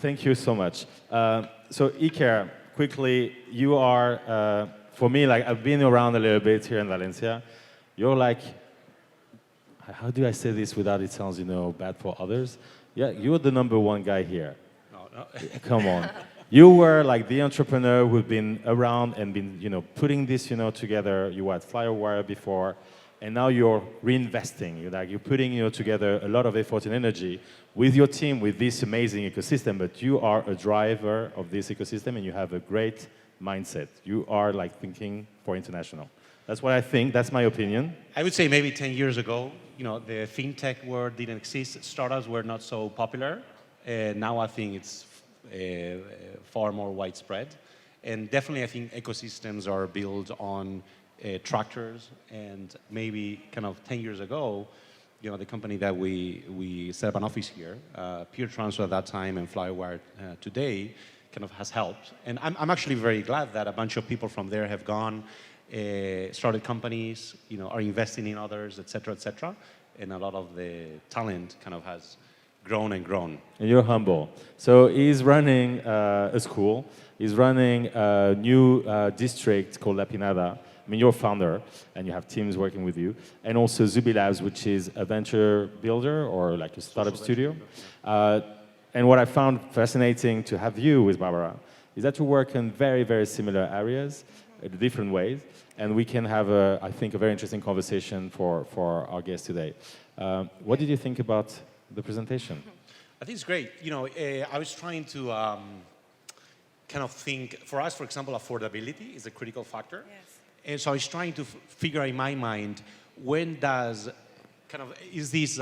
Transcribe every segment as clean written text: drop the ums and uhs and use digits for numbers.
Thank you so much. So Iker, quickly, you are, for me, like I've been around a little bit here in Valencia. You're like, how do I say this without it sounds, bad for others? Yeah, you're the #1 guy here. No. Come on. You were like the entrepreneur who'd been around and been, putting this, together. You were at Flywire before, and now you're reinvesting. You're putting, together a lot of effort and energy with your team, with this amazing ecosystem. But you are a driver of this ecosystem, and you have a great mindset. You are like thinking for international. That's what I think. That's my opinion. I would say maybe 10 years ago, the fintech world didn't exist. Startups were not so popular. Now I think it's far more widespread. And definitely I think ecosystems are built on tractors. And maybe kind of 10 years ago, the company that we set up an office here, Peer Transfer at that time and Flywire today, kind of has helped. And I'm actually very glad that a bunch of people from there have gone, started companies, are investing in others, et cetera, and a lot of the talent kind of has grown and grown. And you're humble. So he's running a school. He's running a new district called La Pinada. I mean, you're a founder, and you have teams working with you. And also Zubi Labs, which is a venture builder or like a startup studio. And what I found fascinating to have you with Barbara is that you work in very, very similar areas, different ways. And we can have, I think, a very interesting conversation for our guest today. What did you think about the presentation? I think it's great. I was trying to kind of think, for us, for example, affordability is a critical factor. Yes. And so I was trying to figure in my mind, is this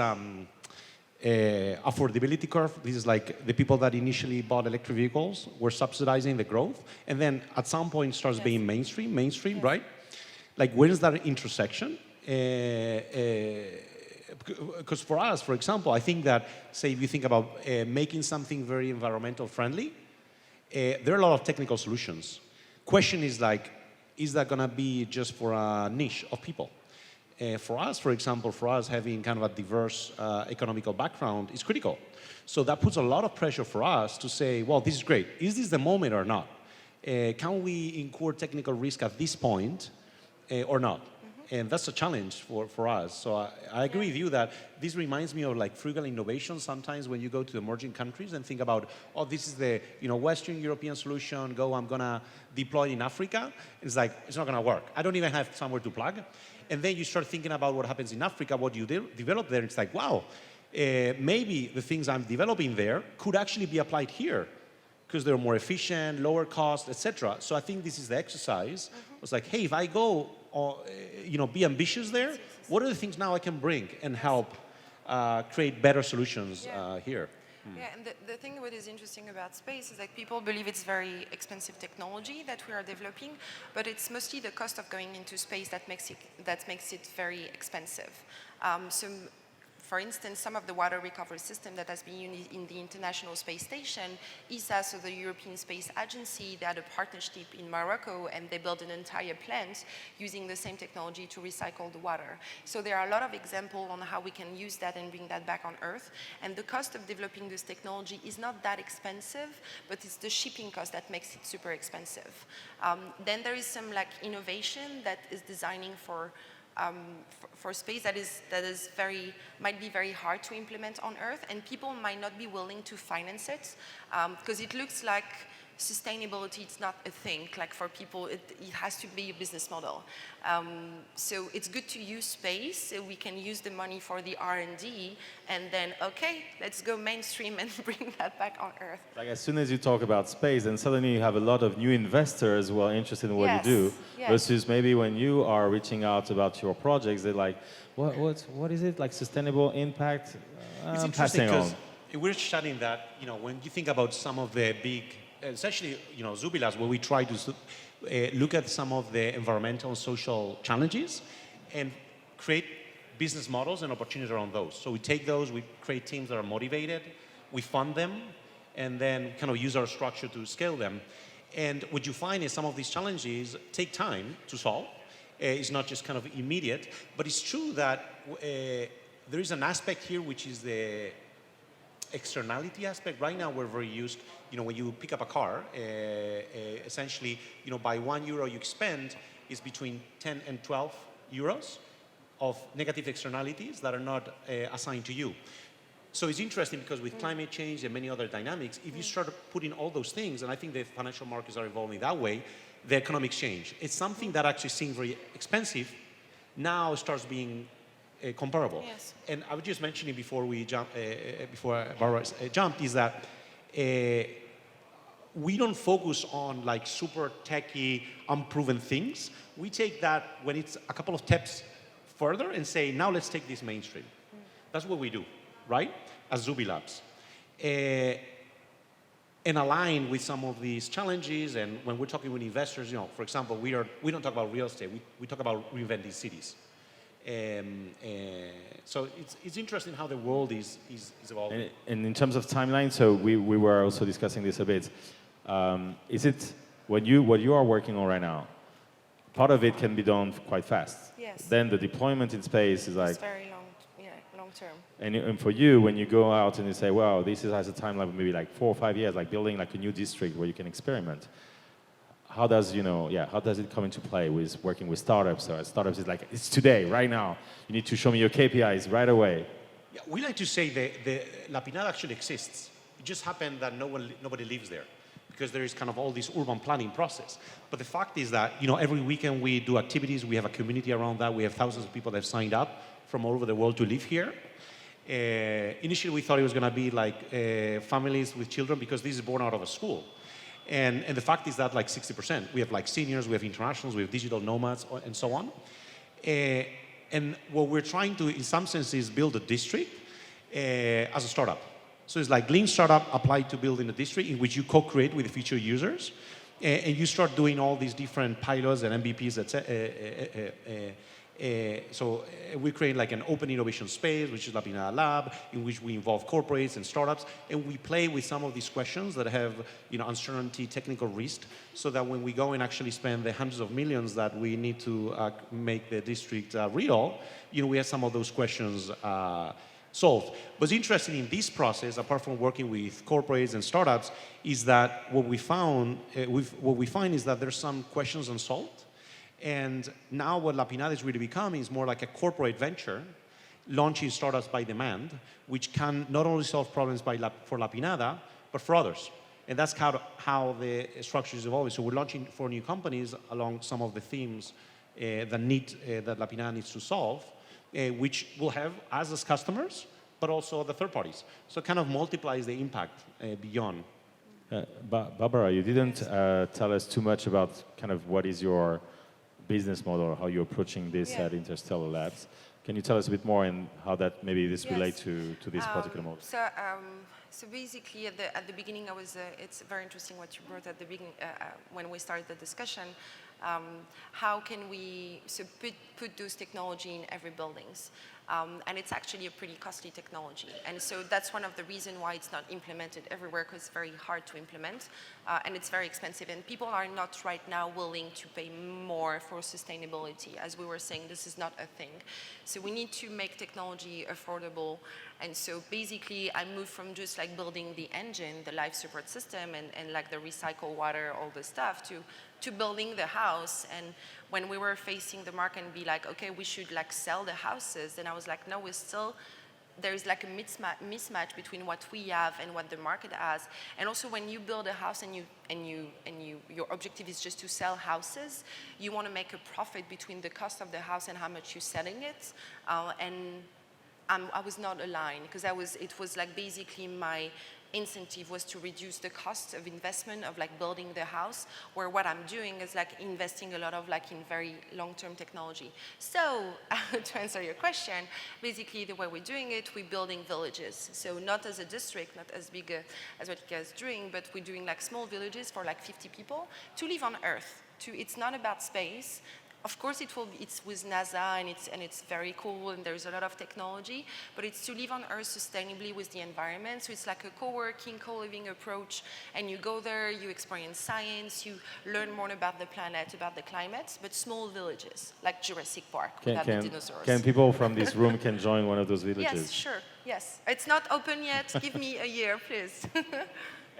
affordability curve, this is like the people that initially bought electric vehicles were subsidizing the growth, and then at some point starts being mainstream, yes. Right? Like, where is that intersection? Because for us, for example, I think that, say, if you think about making something very environmental friendly, there are a lot of technical solutions. Question is like, is that going to be just for a niche of people? For us, for example, having kind of a diverse economical background is critical. So that puts a lot of pressure for us to say, well, this is great. Is this the moment or not? Can we incur technical risk at this point or not? And that's a challenge for us. So I agree with you that this reminds me of like frugal innovation sometimes when you go to emerging countries and think about, oh, this is the Western European solution, I'm gonna deploy in Africa. It's like, it's not gonna work. I don't even have somewhere to plug. And then you start thinking about what happens in Africa, what you develop there. It's like, wow, maybe the things I'm developing there could actually be applied here because they're more efficient, lower cost, etc. So I think this is the exercise. It's like, hey, if I go, be ambitious there, what are the things now I can bring and help create better solutions here? Yeah, and the thing what is interesting about space is that people believe it's very expensive technology that we are developing, but it's mostly the cost of going into space that makes it very expensive. So, for instance, some of the water recovery system that has been used in the International Space Station, ESA, so the European Space Agency, they had a partnership in Morocco and they built an entire plant using the same technology to recycle the water. So there are a lot of examples on how we can use that and bring that back on Earth. And the cost of developing this technology is not that expensive, but it's the shipping cost that makes it super expensive. Then there is some innovation that is designing for space that might be very hard to implement on Earth, and people might not be willing to finance it because it looks like sustainability is not a thing. Like for people, it has to be a business model. So it's good to use space. So we can use the money for the R&D, and then okay, let's go mainstream and bring that back on Earth. Like as soon as you talk about space, then suddenly you have a lot of new investors who are interested in what you do. Yes. Versus maybe when you are reaching out about your projects, they're like, what is it like sustainable impact? It's interesting because we're studying that. When you think about some of the big, especially Zubi Labs, where we try to look at some of the environmental and social challenges and create business models and opportunities around those. So we take those, we create teams that are motivated, we fund them, and then kind of use our structure to scale them. And what you find is some of these challenges take time to solve. It's not just kind of immediate, but it's true that there is an aspect here which is the externality aspect, right now we're very used, when you pick up a car, essentially, by €1 you spend is between 10 and 12 euros of negative externalities that are not assigned to you. So it's interesting because with climate change and many other dynamics, if you start putting all those things, and I think the financial markets are evolving that way, the economics change. It's something that actually seemed very expensive, now starts being comparable. Yes. And I was just mentioning before before Barbara jumped, is that we don't focus on like super techy, unproven things. We take that when it's a couple of steps further and say, now let's take this mainstream. That's what we do, right? As Zubi Labs. And align with some of these challenges. And when we're talking with investors, for example, we don't talk about real estate. We talk about reinventing cities. So it's interesting how the world is evolving. And in terms of timeline, so we were also discussing this a bit. Is it what you are working on right now? Part of it can be done quite fast. Yes. Then the deployment in space is like. It's very long term. And for you, when you go out and you say, well, this has a timeline of maybe like 4 or 5 years, like building like a new district where you can experiment. How does it come into play with working with startups? So startups is like, it's today, right now. You need to show me your KPIs right away. Yeah, we like to say the La Pinada actually exists. It just happened that nobody lives there because there is kind of all this urban planning process. But the fact is that, every weekend we do activities. We have a community around that. We have thousands of people that have signed up from all over the world to live here. Initially, we thought it was going to be like families with children because this is born out of a school. And the fact is that like 60%, we have like seniors, we have internationals, we have digital nomads, and so on. And what we're trying to, in some sense, is build a district as a startup. So it's like Lean Startup applied to building a district in which you co-create with the future users. And you start doing all these different pilots and MVPs, etc. So we create like an open innovation space, which is La Pinada Lab, in which we involve corporates and startups, and we play with some of these questions that have, uncertainty, technical risk, so that when we go and actually spend the hundreds of millions that we need to make the district real, we have some of those questions solved. What's interesting in this process, apart from working with corporates and startups, is that what we find is that there's some questions unsolved. And now what La Pinada is really becoming is more like a corporate venture, launching startups by demand, which can not only solve problems for La Pinada, but for others. And that's how the structure is evolving. So we're launching for new companies along some of the themes that La Pinada needs to solve, which will have us as customers, but also the third parties. So it kind of multiplies the impact beyond. Barbara, you didn't tell us too much about kind of what is your business model, how you're approaching this at Interstellar Labs. Can you tell us a bit more and how that maybe this relates to this particular model? So basically, at the beginning, it's very interesting what you brought at the beginning when we started the discussion. How can we put those technology in every buildings? And it's actually a pretty costly technology. And so that's one of the reasons why it's not implemented everywhere, because it's very hard to implement, and it's very expensive. And people are not right now willing to pay more for sustainability. As we were saying, this is not a thing. So we need to make technology affordable. And so basically, I moved from just like building the engine, the life support system, and like the recycle water, all the stuff, to building the house. And when we were facing the market and be like, okay, we should like sell the houses, and I was like, no, there's like a mismatch between what we have and what the market has. And also when you build a house and your objective is just to sell houses, you want to make a profit between the cost of the house and how much you're selling it. I was not aligned because it was like basically my incentive was to reduce the cost of investment of like building the house, where what I'm doing is like investing a lot of like in very long-term technology. So to answer your question, basically the way we're doing it, we're building villages. So not as a district, not as big as what you guys are doing, but we're doing like small villages for like 50 people to live on Earth. It's not about space. Of course, it's with NASA and it's very cool and there's a lot of technology, but it's to live on Earth sustainably with the environment. So it's like a co-working, co-living approach, and you go there, you experience science, you learn more about the planet, about the climate, but small villages, like Jurassic Park without the dinosaurs. Can people from this room can join one of those villages? Yes, sure, yes. It's not open yet. Give me a year, please.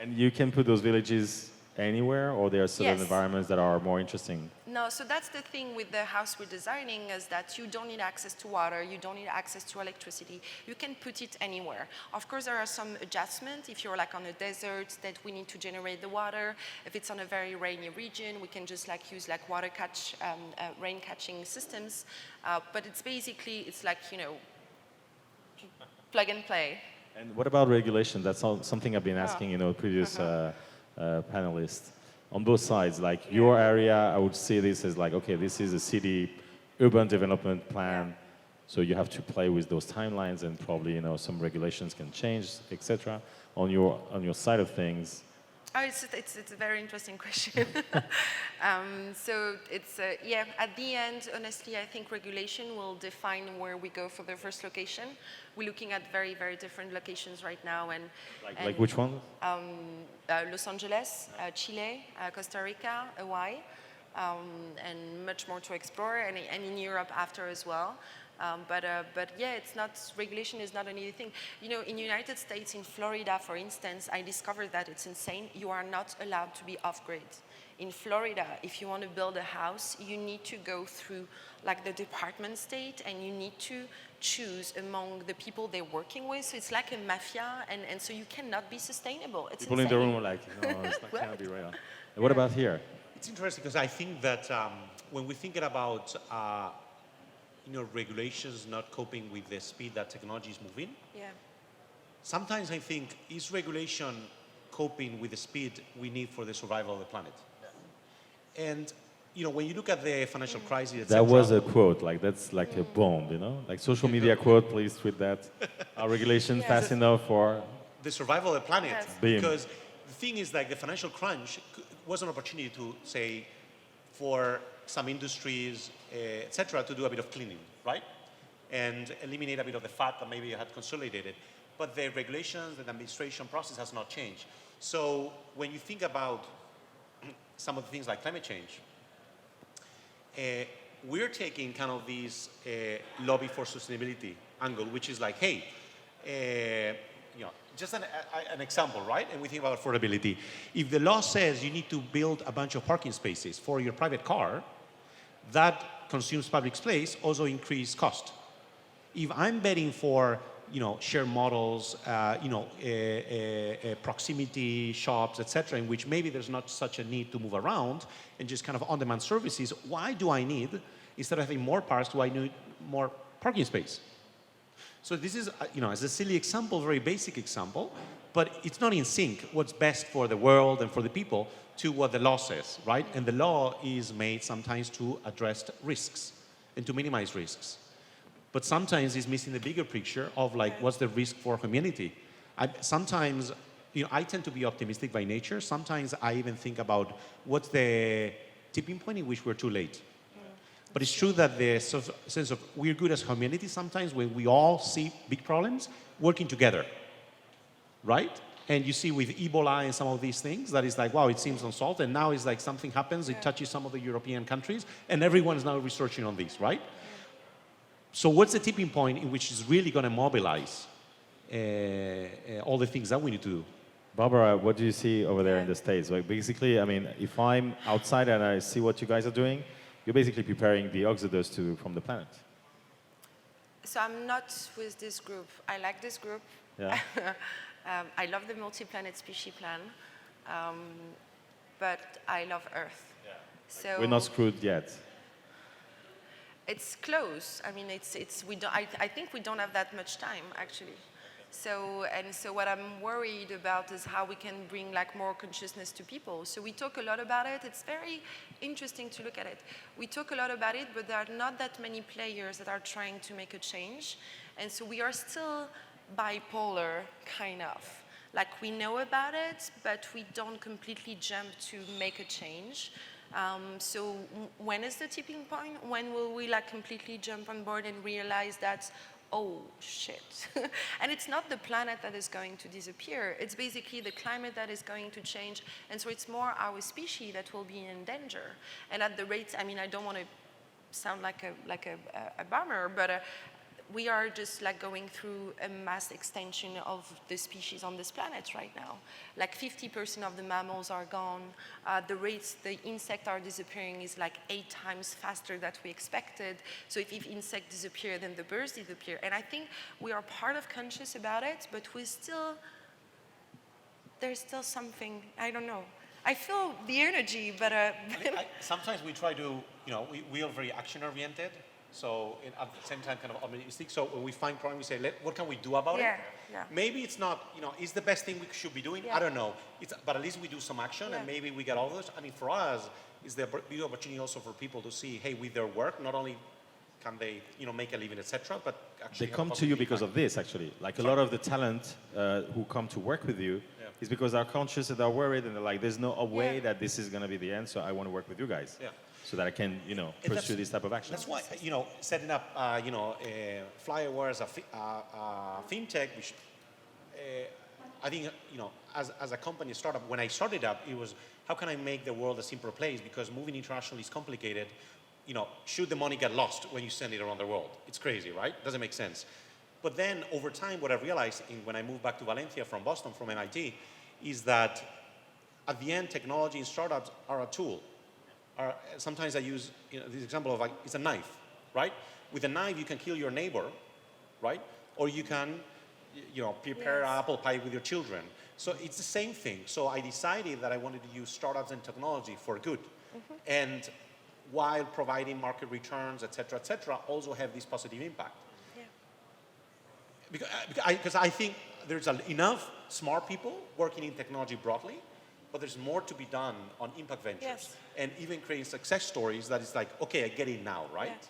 And you can put those villages anywhere, or there are certain environments that are more interesting? No, so that's the thing with the house we're designing, is that you don't need access to water, you don't need access to electricity. You can put it anywhere. Of course, there are some adjustments. If you're like on a desert, that we need to generate the water. If it's on a very rainy region, we can just like use like rain catching systems. But it's basically, it's like, you know, plug and play. And what about regulation? That's something I've been asking, you know, previous panelists. On both sides, like your area, I would see this as like, okay, this is a city urban development plan, so you have to play with those timelines, and probably, you know, some regulations can change, etc. On your side of things. Oh, it's a very interesting question. So it's, at the end, honestly, I think regulation will define where we go for the first location. We're looking at very, very different locations right now. And like which one? Los Angeles, Chile, Costa Rica, Hawaii, and much more to explore, and in Europe after as well. But yeah, it's not, regulation is not an easy thing. You know, in the United States, in Florida, for instance, I discovered that it's insane. You are not allowed to be off-grid. In Florida, if you want to build a house, you need to go through like the department state, and you need to choose among the people they're working with. So it's like a mafia, and so you cannot be sustainable. It's people insane. In the room are like, no, it's not, cannot be right on. And what about here? It's interesting because I think that when we're thinking about you know, regulations not coping with the speed that technology is moving. Yeah. Sometimes I think, is regulation coping with the speed we need for the survival of the planet? Yeah. And, you know, when you look at the financial crisis, etc. That was a quote, like that's like a bomb, you know? Like social media quote, please tweet that. Are regulations fast enough for the survival of the planet? Yes. Because the thing is, like, the financial crunch was an opportunity to, say, for some industries, etc., to do a bit of cleaning, right? And eliminate a bit of the fat that maybe you had consolidated. But the regulations and administration process has not changed. So when you think about some of the things like climate change, we're taking kind of this lobby for sustainability angle, which is like, hey, you know, just an example, right? And we think about affordability. If the law says you need to build a bunch of parking spaces for your private car, that consumes public space, also increase cost. If I'm betting for, you know, share models, you know, proximity shops, etc., in which maybe there's not such a need to move around and just kind of on-demand services, why do I need, instead of having more parks, do I need more parking space? So this is, you know, as a silly example, very basic example, but it's not in sync what's best for the world and for the people to what the law says, right? And the law is made sometimes to address risks and to minimize risks. But sometimes it's missing the bigger picture of like, what's the risk for humanity? Sometimes, you know, I tend to be optimistic by nature. Sometimes I even think about what's the tipping point in which we're too late. But it's true that the sense of we're good as humanity sometimes when we all see big problems working together, right? And you see with Ebola and some of these things that is like, wow, it seems unsolved. And now it's like something happens, it touches some of the European countries, and everyone is now researching on this, right? So what's the tipping point in which is really going to mobilize all the things that we need to do? Barbara, what do you see over there in the States? Like basically, I mean, if I'm outside and I see what you guys are doing, you're basically preparing the exodus from the planet. So I'm not with this group. I like this group. Yeah. I love the multi-planet species plan, but I love Earth. Yeah. So we're not screwed yet. It's close. I mean, I think we don't have that much time, actually. So what I'm worried about is how we can bring like more consciousness to people. So we talk a lot about it. It's very interesting to look at it. We talk a lot about it, but there are not that many players that are trying to make a change. And so we are still bipolar, kind of. Like we know about it, but we don't completely jump to make a change. So when is the tipping point? When will we like completely jump on board and realize that, oh shit. And it's not the planet that is going to disappear. It's basically the climate that is going to change. And so it's more our species that will be in danger. And at the rates, I mean, I don't want to sound like a bummer, but we are just like going through a mass extinction of the species on this planet right now. Like 50% of the mammals are gone. The rates the insects are disappearing is like 8 times faster than we expected. So if insects disappear, then the birds disappear. And I think we are part of conscious about it, but there's still something, I don't know. I feel the energy, but... sometimes we try to, we are very action-oriented. So at the same time, kind of optimistic. So when we find problem, we say, what can we do about it? Yeah. Maybe it's not, it's the best thing we should be doing. Yeah. I don't know. But at least we do some action, and maybe we get all those. I mean, for us, it's the big opportunity also for people to see, hey, with their work, not only can they, make a living, etc., but actually they come to you because of this, actually. Like a lot of the talent who come to work with you is because they're conscious and they're worried, and they're like, there's no way that this is going to be the end, so I want to work with you guys. Yeah. So that I can, pursue this type of action. That's why, setting up, Flyware as a fintech, which I think, as a company startup, when I started up, it was, how can I make the world a simpler place? Because moving internationally is complicated. Should the money get lost when you send it around the world? It's crazy, right? Doesn't make sense. But then, over time, what I realized when I moved back to Valencia from Boston, from MIT, is that at the end, technology and startups are a tool. Sometimes I use this example of it's a knife, right? With a knife, you can kill your neighbor, right? Or you can, prepare apple pie with your children. So it's the same thing. So I decided that I wanted to use startups and technology for good. And while providing market returns, et cetera, also have this positive impact. Because I think there's enough smart people working in technology broadly, but there's more to be done on impact ventures and even creating success stories that is like, okay, I get it now, right?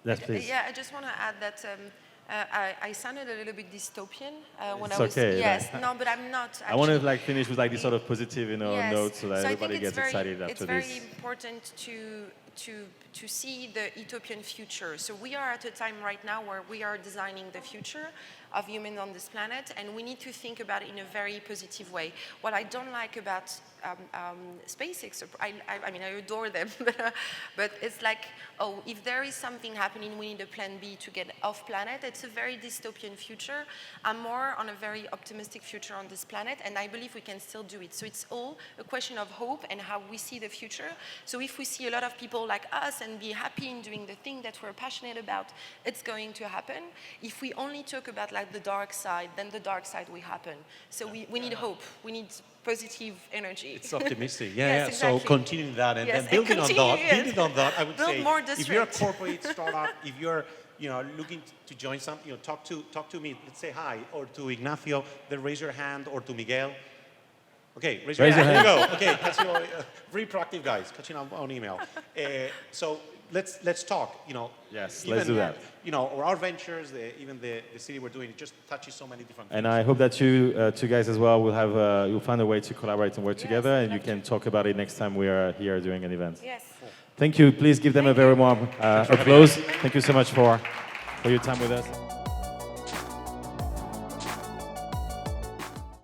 Yes, please. Yeah, I just want to add that I sounded a little bit dystopian when it's I was. Okay, yes, no, but I'm not. Actually. I want to finish with this sort of positive, note so that so everybody gets excited after this. It's very important to see the utopian future. So we are at a time right now where we are designing the future of humans on this planet, and we need to think about it in a very positive way. What I don't like about SpaceX, I mean, I adore them, but it's like, oh, if there is something happening, we need a plan B to get off planet. It's a very dystopian future. I'm more on a very optimistic future on this planet, and I believe we can still do it. So it's all a question of hope and how we see the future. So if we see a lot of people like us and be happy in doing the thing that we're passionate about, it's going to happen. If we only talk about the dark side, then the dark side will happen. So we need hope. We need positive energy. It's optimistic. Exactly. So continuing that and then building on that, I would say, if you're a corporate startup, if you're looking to join some, talk to me. Let's say hi, or to Ignacio. Then raise your hand, or to Miguel. Okay, raise your hand. Here you go. Okay, very proactive guys. Catching up on email. So let's talk. Yes, let's do that. Or our ventures, even the city we're doing, it just touches so many different things. And I hope that you two guys as well will have you'll find a way to collaborate and work together, and you can talk about it next time we are here doing an event. Yes. Thank you. Please give them a very warm applause. Thank you so much for your time with us.